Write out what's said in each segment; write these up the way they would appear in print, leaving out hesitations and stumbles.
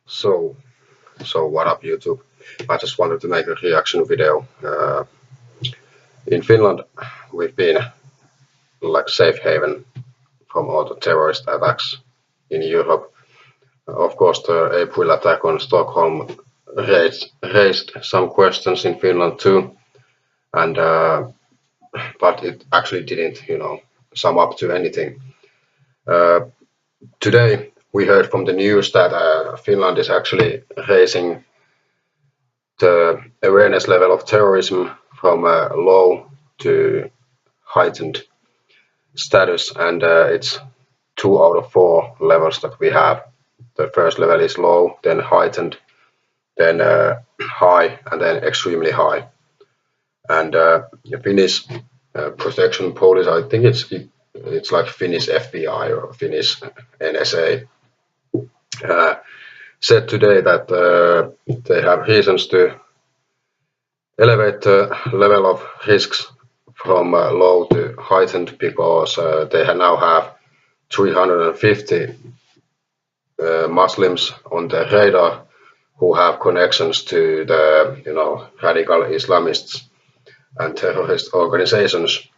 So, so what up, YouTube? I just wanted to make a reaction video. In Finland, we've been like safe haven from all the terrorist attacks in Europe. Of course, the April attack on Stockholm raised some questions in Finland too, and but it actually didn't, sum up to anything. Uh, Today, we heard from the news that Finland is actually raising the awareness level of terrorism from low to heightened status, and it's 2 out of 4 levels that we have. The first level is low, then heightened, then high, and then extremely high. And the Finnish protection police, I think it's like Finnish FBI or Finnish NSA, uh, said today that they have reasons to elevate the level of risks from low to heightened because they now have 350 Muslims on their radar who have connections to the radical Islamists and terrorist organizations,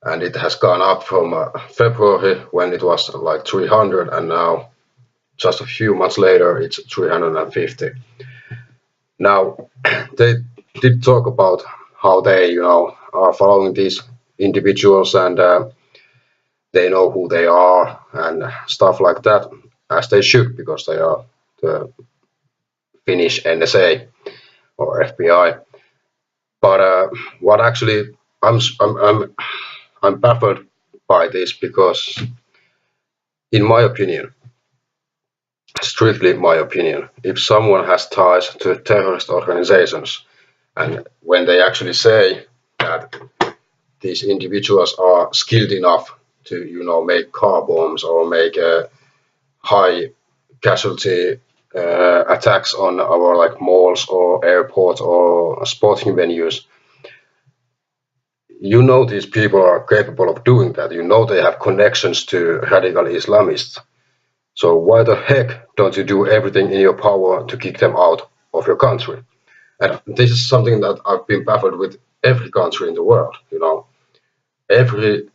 and it has gone up from February when it was like 300, and now just a few months later it's 350. Now they did talk about how they are following these individuals, and they know who they are and stuff like that, as they should, because they are the Finnish NSA or FBI. But what actually I'm baffled by this because, in my opinion, strictly my opinion, if someone has ties to terrorist organizations, and when they actually say that these individuals are skilled enough to make car bombs or make high casualty attacks on our like malls or airports or sporting venues, these people are capable of doing that. They have connections to radical Islamists. So why the heck don't you do everything in your power to kick them out of your country? And this is something that I've been baffled with every country in the world. Every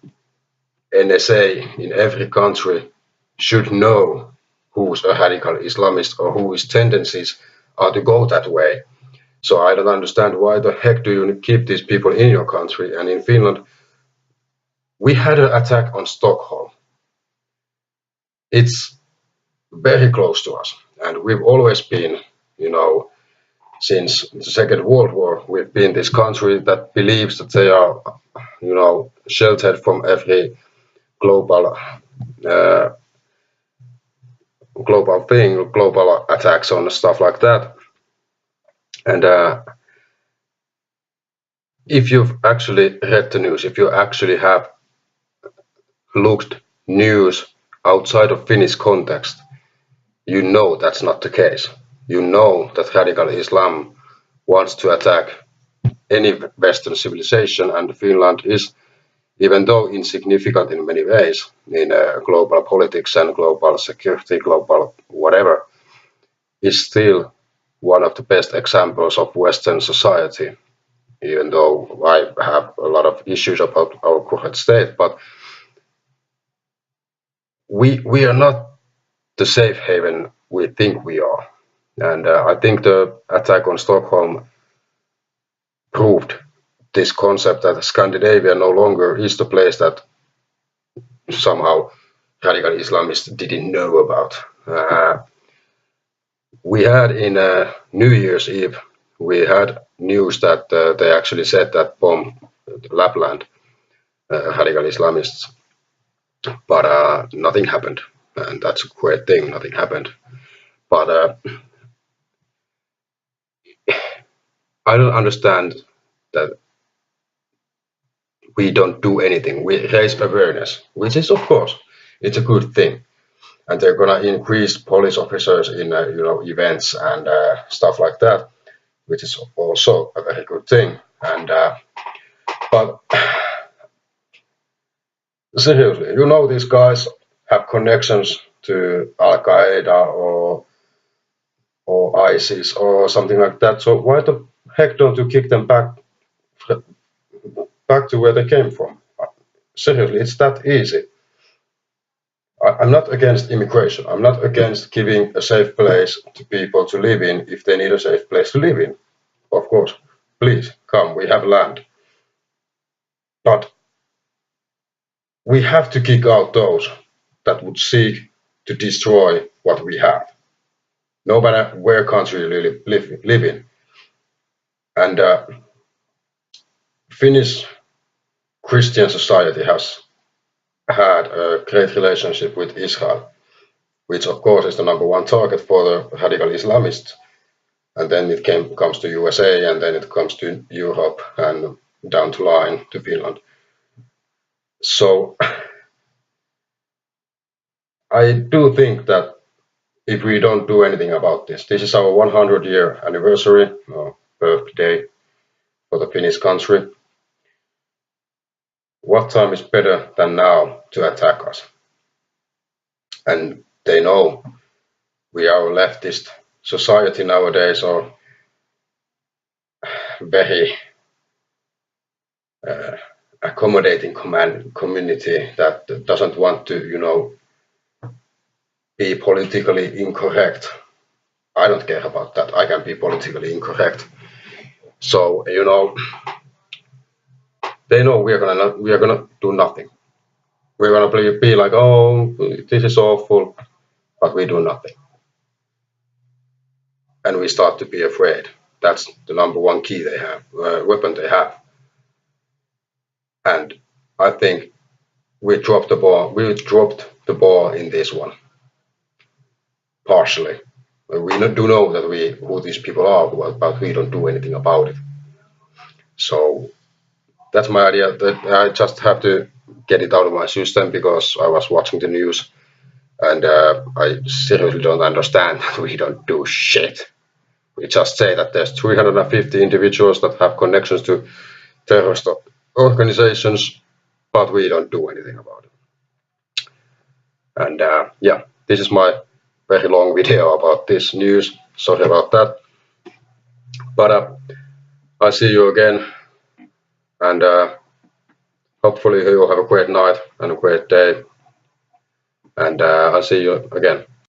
NSA in every country should know who's a radical Islamist or whose tendencies are to go that way. So I don't understand why the heck do you keep these people in your country. And in Finland, we had an attack on Stockholm. It's very close to us, and we've always been, since the Second World War, we've been this country that believes that they are, sheltered from every global uh, global attacks on stuff like that. And if you've actually read the news, if you actually have looked news outside of Finnish context, you know that's not the case. You know that radical Islam wants to attack any Western civilization, and Finland is, even though insignificant in many ways in global politics and global security, global whatever, is still one of the best examples of Western society. Even though I have a lot of issues about our current state, but we are not the safe haven we think we are. And I think the attack on Stockholm proved this concept that Scandinavia no longer is the place that somehow radical Islamists didn't know about. We had in New Year's Eve, we had news that they actually said that bomb Lapland, radical Islamists, but nothing happened, and that's a great thing. Nothing happened, but I don't understand that we don't do anything. We raise awareness, which is of course it's a good thing, and they're gonna increase police officers in events and stuff like that, which is also a very good thing. And but seriously, these guys have connections to Al Qaeda or or ISIS or something like that. So why the heck don't you kick them back to where they came from? Seriously, it's that easy. I'm not against immigration. I'm not against giving a safe place to people to live in if they need a safe place to live in. Of course, please come. We have land, but we have to kick out those that would seek to destroy what we have, no matter where country you live in. And Finnish Christian society has had a great relationship with Israel, which of course is the number one target for the radical Islamists. And then it comes to USA, and then it comes to Europe, and down the line to Finland. So I do think that if we don't do anything about this, this is our 100-year anniversary, or birthday for the Finnish country. What time is better than now to attack us? And they know we are a leftist society nowadays, or very accommodating community that doesn't want to, be politically incorrect. I don't care about that. I can be politically incorrect. So they know we are gonna do nothing. We're gonna be like, oh, this is awful, but we do nothing, and we start to be afraid. That's the number one key they have, weapon they have, and I think we dropped the ball. We dropped the ball in this one partially. We do know that who these people are, but we don't do anything about it. So that's my idea. That I just have to get it out of my system because I was watching the news, and I seriously don't understand that we don't do shit. We just say that there's 350 individuals that have connections to terrorist organizations, but we don't do anything about it. And yeah, this is my very long video about this news. Sorry about that. But I'll see you again, and hopefully you'll have a great night and a great day. And I'll see you again.